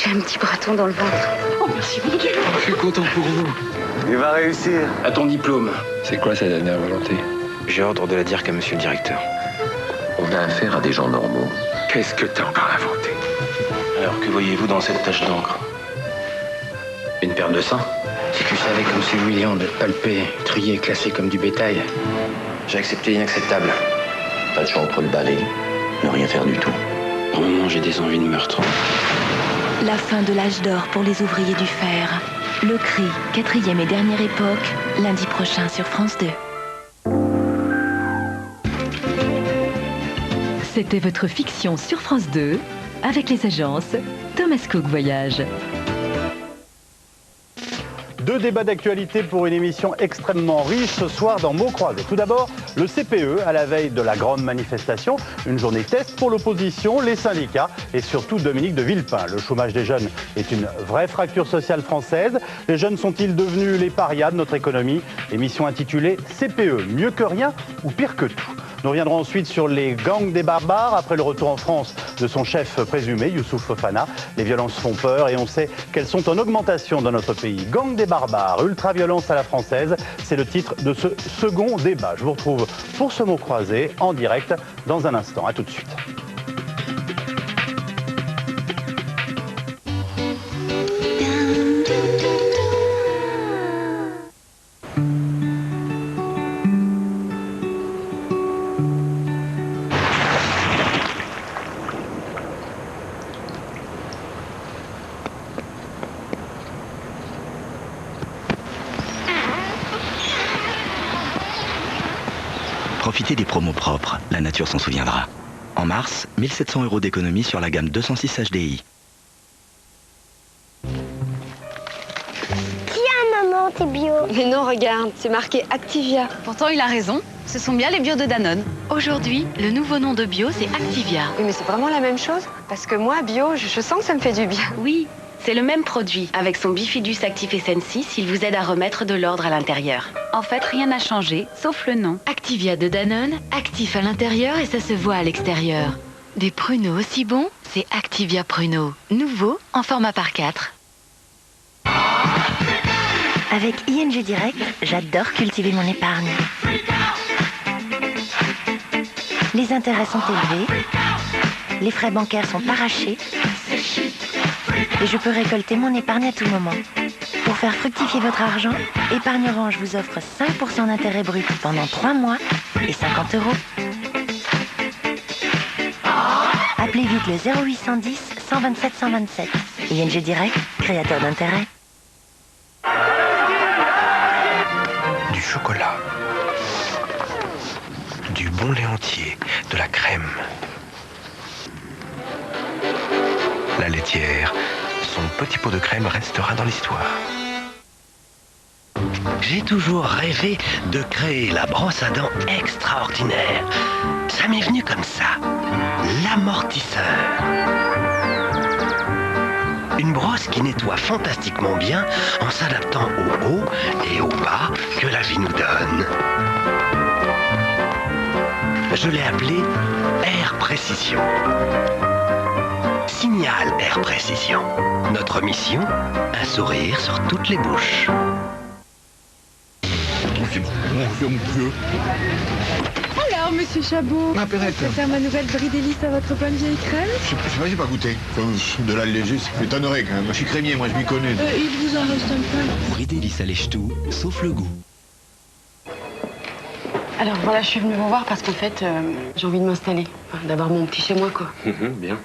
J'ai un petit breton dans le ventre. Oh, merci mon Dieu. Je suis content pour vous. Il va réussir. À ton diplôme. C'est quoi sa dernière volonté? J'ai ordre de la dire qu'à monsieur le directeur. On a affaire à des gens normaux. Qu'est-ce que t'as encore inventé? Alors que voyez-vous dans cette tache d'encre? Une paire de sang? Si tu savais comme c'est humiliant d'être palpé, trié, classé comme du bétail. J'ai accepté l'inacceptable. Pas de choix entre le balai, ne rien faire du tout. Par moments, j'ai des envies de meurtre. La fin de l'âge d'or pour les ouvriers du fer. Le Cri, 4e et dernière époque, lundi prochain sur France 2. C'était votre fiction sur France 2, avec les agences Thomas Cook Voyage. Deux débats d'actualité pour une émission extrêmement riche ce soir dans Mots Croisés. Tout d'abord, le CPE à la veille de la grande manifestation. Une journée test pour l'opposition, les syndicats et surtout Dominique de Villepin. Le chômage des jeunes est une vraie fracture sociale française. Les jeunes sont-ils devenus les parias de notre économie? Émission intitulée CPE, mieux que rien ou pire que tout? Nous reviendrons ensuite sur les gangs des barbares après le retour en France de son chef présumé, Youssouf Fofana. Les violences font peur et on sait qu'elles sont en augmentation dans notre pays. Gangs des barbares, ultra-violence à la française, c'est le titre de ce second débat. Je vous retrouve pour ce mot croisé en direct dans un instant. A tout de suite. Profitez des promos propres, la nature s'en souviendra. En mars, 1700 € d'économie sur la gamme 206 HDI. Tiens maman, t'es bio. Mais non, regarde, c'est marqué Activia. Pourtant, il a raison. Ce sont bien les bio de Danone. Aujourd'hui, le nouveau nom de bio, c'est Activia. Oui, mais c'est vraiment la même chose? Parce que moi, bio, je sens que ça me fait du bien. Oui, c'est le même produit. Avec son Bifidus Actif SN6, il vous aide à remettre de l'ordre à l'intérieur. En fait, rien n'a changé, sauf le nom. Activia de Danone, actif à l'intérieur et ça se voit à l'extérieur. Des pruneaux aussi bons, c'est Activia Pruneaux. Nouveau, en format par 4. Avec ING Direct, j'adore cultiver mon épargne. Les intérêts sont élevés, les frais bancaires sont arrachés et je peux récolter mon épargne à tout moment. Pour faire fructifier votre argent, Épargne Orange vous offre 5% d'intérêt brut pendant 3 mois et 50 €. Appelez vite le 0810 127 127. ING Direct, créateur d'intérêt. Du chocolat, du bon lait entier, de la crème. La laitière, son petit pot de crème restera dans l'histoire. J'ai toujours rêvé de créer la brosse à dents extraordinaire. Ça m'est venu comme ça, l'amortisseur. Une brosse qui nettoie fantastiquement bien en s'adaptant au haut et au bas que la vie nous donne. Je l'ai appelée Air Précision. Signal Air Précision. Notre mission, un sourire sur toutes les bouches. Mon Dieu. Alors, monsieur Chabot, Ma Perrette. je vais faire ma nouvelle brie délice à votre bonne vieille crème. Je sais pas, j'ai pas goûté. Enfin, de l'alléger, ça m'étonnerait quand même. Moi, je suis crémier, moi, je m'y connais. Il vous en reste un peu. Brie délice allège tout, sauf le goût. Alors voilà, je suis venue vous voir parce qu'en fait, j'ai envie de m'installer. Enfin, d'avoir mon petit chez moi, quoi. Bien.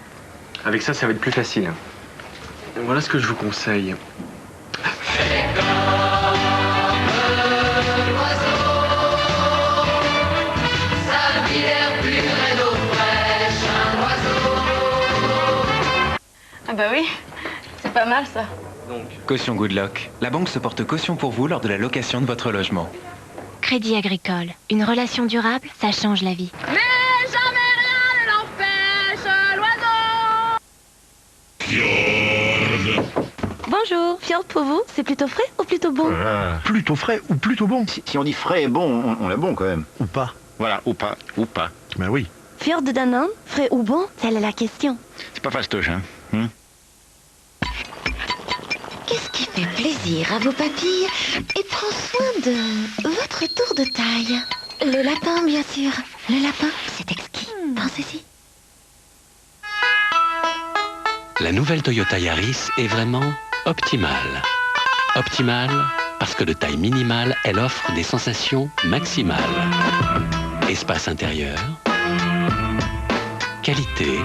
Avec ça, ça va être plus facile. Voilà ce que je vous conseille. Ah bah oui, c'est pas mal ça. Caution Goodlock. La banque se porte caution pour vous lors de la location de votre logement. Crédit Agricole. Une relation durable, ça change la vie. Mais jamais rien ne l'empêche, l'oiseau. Bonjour, fjord pour vous, c'est plutôt frais ou plutôt bon? Plutôt frais ou plutôt bon? Si on dit frais et bon, on l'a bon quand même. Ou pas? Voilà, ou pas, ou pas. Ben oui. Fjord de Danone, frais ou bon, telle est la question. C'est pas fastoche, hein. Qu'est-ce qui fait plaisir à vos papilles et prend soin de votre tour de taille? Le lapin, bien sûr. Le lapin, c'est exquis. Pensez-y. La nouvelle Toyota Yaris est vraiment optimale. Optimale parce que de taille minimale, elle offre des sensations maximales. Espace intérieur, qualité,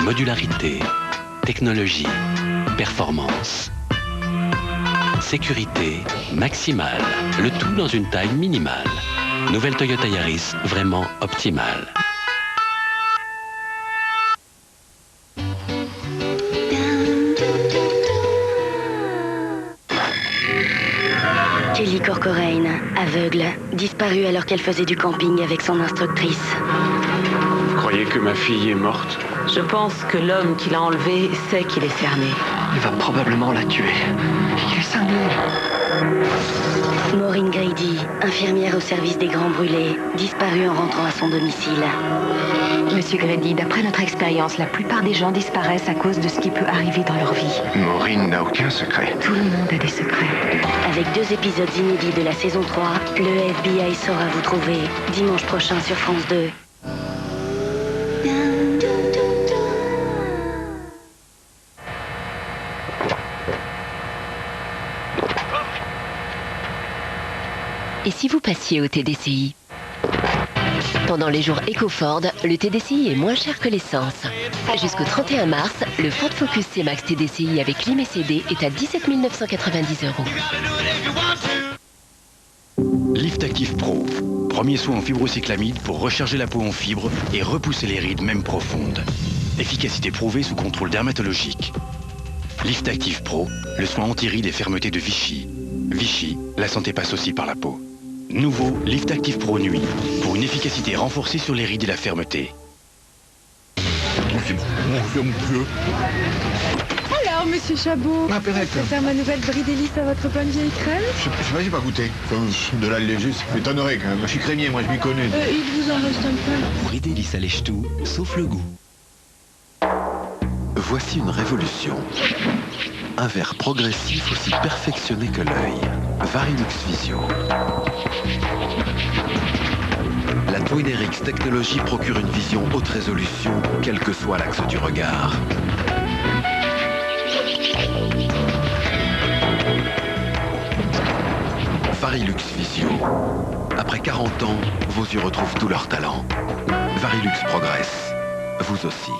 modularité, technologie, performance, sécurité maximale. Le tout dans une taille minimale. Nouvelle Toyota Yaris, vraiment optimale. Kelly Corcoran, aveugle, disparue alors qu'elle faisait du camping avec son instructrice. Vous croyez que ma fille est morte? Je pense que l'homme qui l'a enlevée sait qu'il est cerné. Il va probablement la tuer. Il est cinglé. Maureen Grady, infirmière au service des grands brûlés, disparue en rentrant à son domicile. Monsieur Grady, d'après notre expérience, la plupart des gens disparaissent à cause de ce qui peut arriver dans leur vie. Maureen n'a aucun secret. Tout le monde a des secrets. Avec 2 épisodes inédits de la saison 3, le FBI saura vous trouver dimanche prochain sur France 2. Et si vous passiez au TDCI? Pendant les jours EcoFord, le TDCI est moins cher que l'essence. Jusqu'au 31 mars, le Ford Focus C-Max TDCI avec clim et CD est à 17 990 €. Lift Active Pro. Premier soin en fibrocyclamide pour recharger la peau en fibres et repousser les rides même profondes. Efficacité prouvée sous contrôle dermatologique. Lift Active Pro, le soin anti-rides et fermeté de Vichy. Vichy, la santé passe aussi par la peau. Nouveau Lift Active Pro Nuit, pour une efficacité renforcée sur les rides et la fermeté. Alors, monsieur Chabot, Ma Perrette. je vais faire ma nouvelle brie d'hélice à votre bonne vieille crème. Je sais pas, j'ai pas goûté. De la léger, ça m'étonnerait quand même. Je suis crémier, moi je m'y connais. Il vous en reste un peu. Brie d'hélice allège tout, sauf le goût. Voici une révolution. Un verre progressif aussi perfectionné que l'œil. Varilux Visio. La Twinrx technologie procure une vision haute résolution, quel que soit l'axe du regard. Varilux Visio. Après 40 ans, vos yeux retrouvent tout leur talent. Varilux progresse. Vous aussi.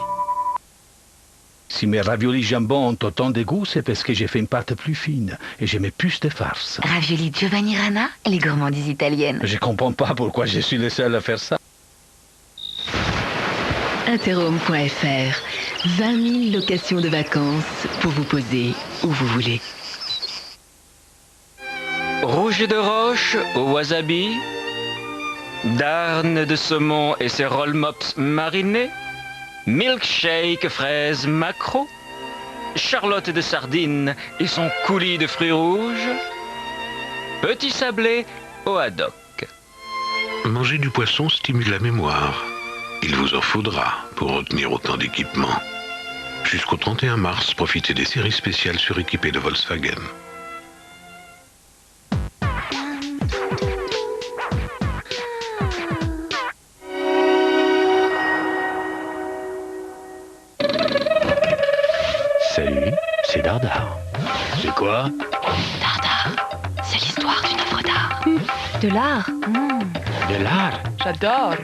Si mes raviolis jambon ont autant de goût, c'est parce que j'ai fait une pâte plus fine et je mets plus de farce. Ravioli Giovanni Rana, les gourmandises italiennes. Je comprends pas pourquoi je suis le seul à faire ça. Interhome.fr, 20 000 locations de vacances pour vous poser où vous voulez. Rouge de roche au wasabi, darne de saumon et ses roll mops marinés, milkshake fraise maquereau, charlotte de sardines et son coulis de fruits rouges, petit sablé au haddock. Manger du poisson stimule la mémoire. Il vous en faudra pour retenir autant d'équipements. Jusqu'au 31 mars, profitez des séries spéciales suréquipées de Volkswagen. Salut, c'est Dardar. C'est quoi? Dardar, c'est l'histoire d'une œuvre d'art. De l'art. De l'art? J'adore.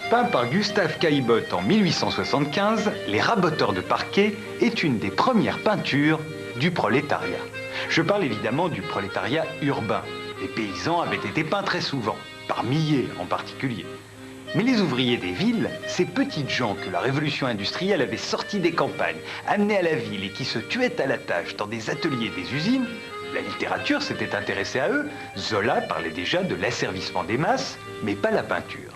Peint par Gustave Caillebotte en 1875, Les Raboteurs de Parquet est une des premières peintures du prolétariat. Je parle évidemment du prolétariat urbain. Les paysans avaient été peints très souvent, par Millet en particulier. Mais les ouvriers des villes, ces petites gens que la révolution industrielle avait sortis des campagnes, amenés à la ville et qui se tuaient à la tâche dans des ateliers et des usines, la littérature s'était intéressée à eux. Zola parlait déjà de l'asservissement des masses, mais pas la peinture.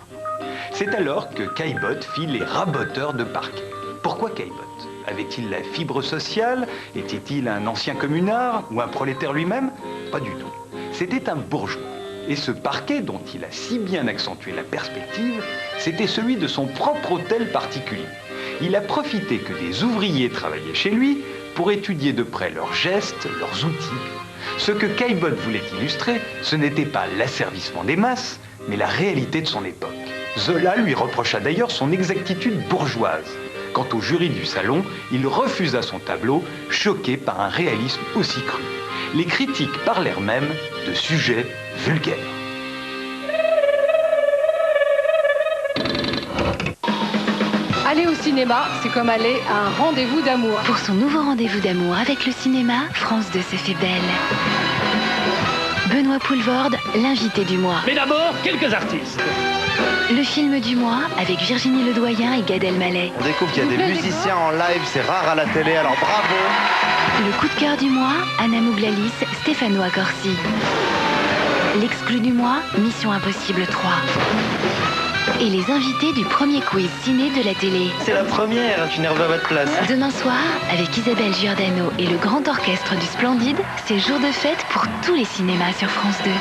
C'est alors que Caillebotte fit Les Raboteurs de Parquet. Pourquoi Caillebotte? Avait-il la fibre sociale? Était-il un ancien communard ou un prolétaire lui-même? Pas du tout. C'était un bourgeois. Et ce parquet dont il a si bien accentué la perspective, c'était celui de son propre hôtel particulier. Il a profité que des ouvriers travaillaient chez lui pour étudier de près leurs gestes, leurs outils. Ce que Caillebotte voulait illustrer, ce n'était pas l'asservissement des masses, mais la réalité de son époque. Zola lui reprocha d'ailleurs son exactitude bourgeoise. Quant au jury du salon, il refusa son tableau, choqué par un réalisme aussi cru. Les critiques parlèrent même de sujets vulgaires. Aller au cinéma, c'est comme aller à un rendez-vous d'amour. Pour son nouveau rendez-vous d'amour avec le cinéma, France 2 se fait belle. Benoît Poulvorde, l'invité du mois. Mais d'abord, quelques artistes. Le film du mois avec Virginie Ledoyen et Gad Elmaleh. On découvre qu'il y a des musiciens en live, c'est rare à la télé, alors bravo. Le coup de cœur du mois, Anna Mouglalis, Stefano Accorsi. L'exclu du mois, Mission Impossible 3. Et les invités du premier quiz ciné de la télé. C'est la première, je suis nerveux à votre place. Demain soir, avec Isabelle Giordano et le grand orchestre du Splendide, c'est jour de fête pour tous les cinémas sur France 2.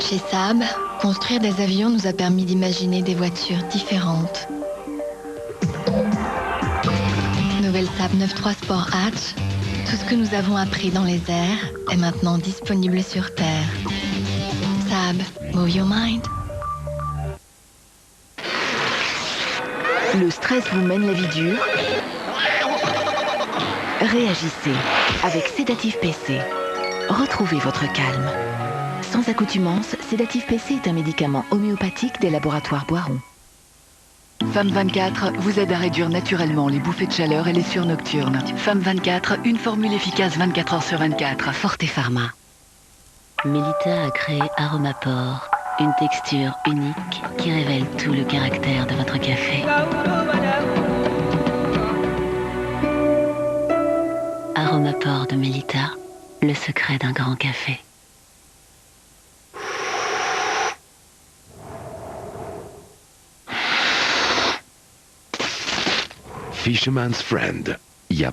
Chez Saab, construire des avions nous a permis d'imaginer des voitures différentes. Nouvelle Saab 9.3 Sport Hatch, tout ce que nous avons appris dans les airs est maintenant disponible sur Terre. Saab, move your mind. Le stress vous mène la vie dure? Réagissez avec Sédatif PC. Retrouvez votre calme. Sans accoutumance, Sédatif PC est un médicament homéopathique des laboratoires Boiron. Femme 24 vous aide à réduire naturellement les bouffées de chaleur et les sueurs nocturnes. Femme 24, une formule efficace 24 heures sur 24. Forte Pharma. Melita a créé Aromapore, une texture unique qui révèle tout le caractère de votre café. Aromapore de Melita, le secret d'un grand café. Fisherman's Friend.